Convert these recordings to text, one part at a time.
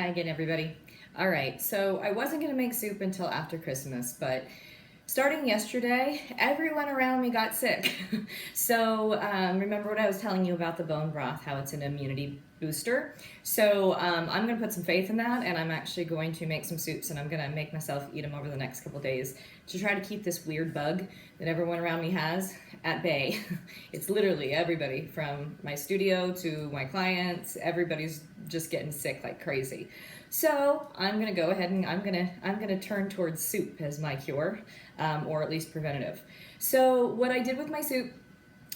Hi again, everybody. All right, so I wasn't going to make soup until after Christmas, but starting yesterday, everyone around me got sick. So remember what I was telling you about the bone broth, how it's an immunity booster. So I'm going to put some faith in that, and I'm actually going to make some soups, and I'm going to make myself eat them over the next couple days to try to keep this weird bug that everyone around me has at bay. It's literally everybody from my studio to my clients. Everybody's just getting sick like crazy. So I'm gonna go ahead and I'm gonna turn towards soup as my cure, or at least preventative. So what I did with my soup,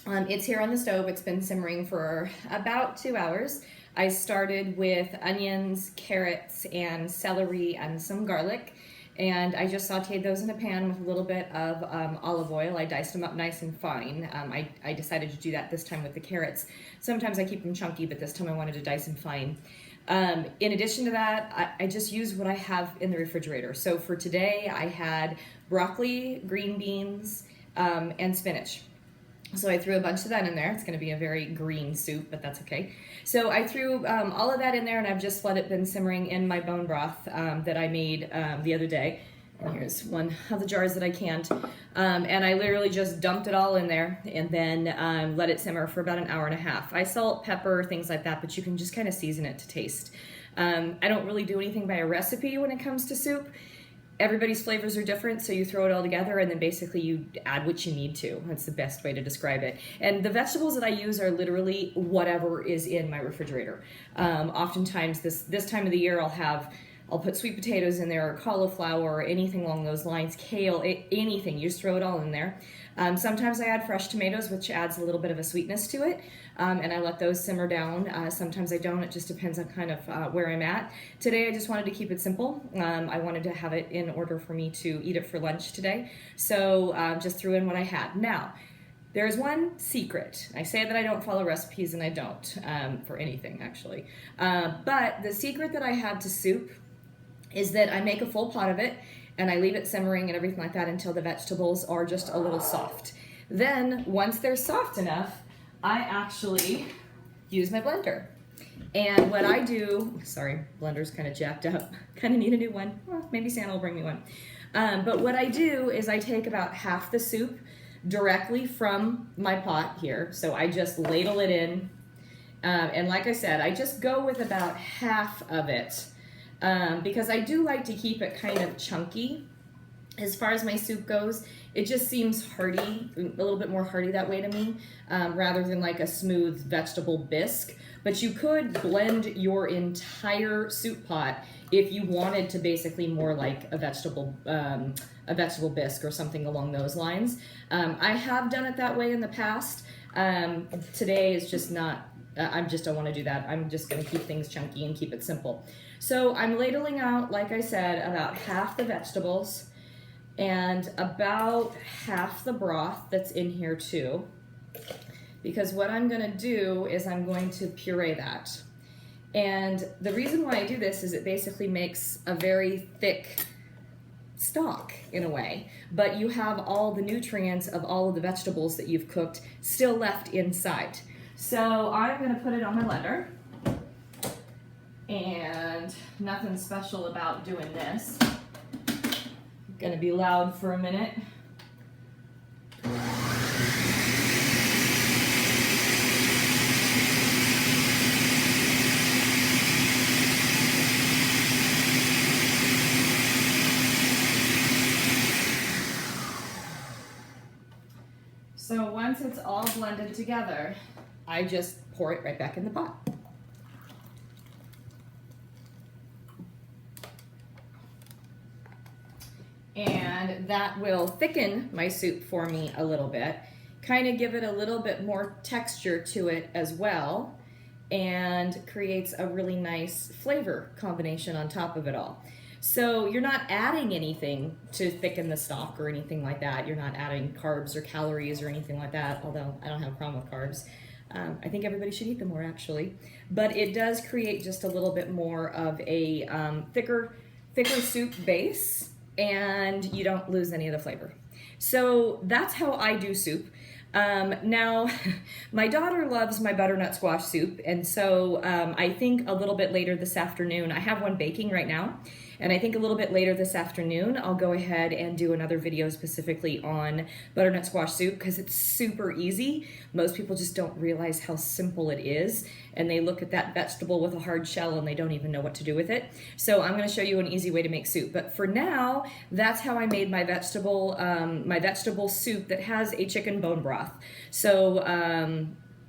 it's here on the stove. It's been simmering for about 2 hours. I started with onions, carrots, and celery and some garlic. And I just sauteed those in a pan with a little bit of olive oil. I diced them up nice and fine. I decided to do that this time with the carrots. Sometimes I keep them chunky, but this time I wanted to dice them fine. In addition to that, I just use what I have in the refrigerator. So for today, I had broccoli, green beans, and spinach. So I threw a bunch of that in there. It's going to be a very green soup, but that's okay. So I threw all of that in there, and I've just let it been simmering in my bone broth that I made the other day. And here's one of the jars that I canned. And I literally just dumped it all in there and then let it simmer for about an hour and a half. I salt, pepper, things like that, but you can just kind of season it to taste. I don't really do anything by a recipe when it comes to soup. Everybody's flavors are different, so you throw it all together and then basically you add what you need to. That's the best way to describe it. And the vegetables that I use are literally whatever is in my refrigerator. Oftentimes this time of the year I'll put sweet potatoes in there, or cauliflower, or anything along those lines, kale, anything. You just throw it all in there. Sometimes I add fresh tomatoes, which adds a little bit of a sweetness to it, and I let those simmer down. Sometimes I don't. It just depends on kind of where I'm at. Today I just wanted to keep it simple. I wanted to have it in order for me to eat it for lunch today, so just threw in what I had. Now, there's one secret. I say that I don't follow recipes, and I don't for anything, actually. But the secret that I have to soup is that I make a full pot of it and I leave it simmering and everything like that until the vegetables are just a little soft. Then, once they're soft enough, I actually use my blender. And what I do, sorry, blender's kind of jacked up, kind of need a new one. Well, maybe Santa will bring me one. But what I do is I take about half the soup directly from my pot here. So I just ladle it in. And like I said, I just go with about half of it. Because I do like to keep it kind of chunky. As far as my soup goes, it just seems hearty, a little bit more hearty that way to me, rather than like a smooth vegetable bisque. But you could blend your entire soup pot if you wanted to basically more like a vegetable bisque or something along those lines. I have done it that way in the past. Today is just not, I just don't want to do that. I'm just going to keep things chunky and keep it simple. So I'm ladling out, like I said, about half the vegetables and about half the broth that's in here too. Because what I'm going to do is I'm going to puree that. And the reason why I do this is it basically makes a very thick stock in a way, but you have all the nutrients of all of the vegetables that you've cooked still left inside. So I'm going to put it on my blender. And nothing special about doing this. Gonna be loud for a minute. So once it's all blended together, I just pour it right back in the pot. And that will thicken my soup for me a little bit, kind of give it a little bit more texture to it as well, and creates a really nice flavor combination on top of it all. So you're not adding anything to thicken the stock or anything like that. You're not adding carbs or calories or anything like that, although I don't have a problem with carbs. I think everybody should eat them more, actually. But it does create just a little bit more of a thicker soup base, and you don't lose any of the flavor. So that's how I do soup. Now, my daughter loves my butternut squash soup, and so I think a little bit later this afternoon, I have one baking right now, and I think a little bit later this afternoon, I'll go ahead and do another video specifically on butternut squash soup because it's super easy. Most people just don't realize how simple it is, and they look at that vegetable with a hard shell and they don't even know what to do with it. So I'm going to show you an easy way to make soup. But for now, that's how I made my vegetable soup that has a chicken bone broth. So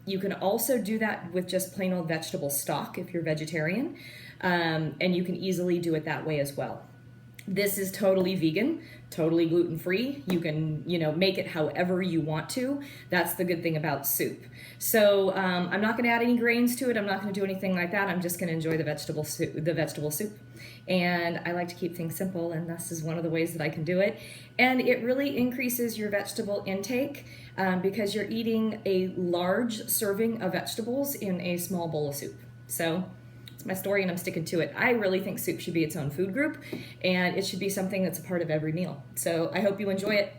you can also do that with just plain old vegetable stock if you're vegetarian, and you can easily do it that way as well. This is totally vegan, totally gluten-free. You can, make it however you want to. That's the good thing about soup. So I'm not gonna add any grains to it. I'm not gonna do anything like that. I'm just gonna enjoy the vegetable soup. And I like to keep things simple, and this is one of the ways that I can do it. And it really increases your vegetable intake because you're eating a large serving of vegetables in a small bowl of soup. So my story, and I'm sticking to it. I really think soup should be its own food group, and it should be something that's a part of every meal. So I hope you enjoy it.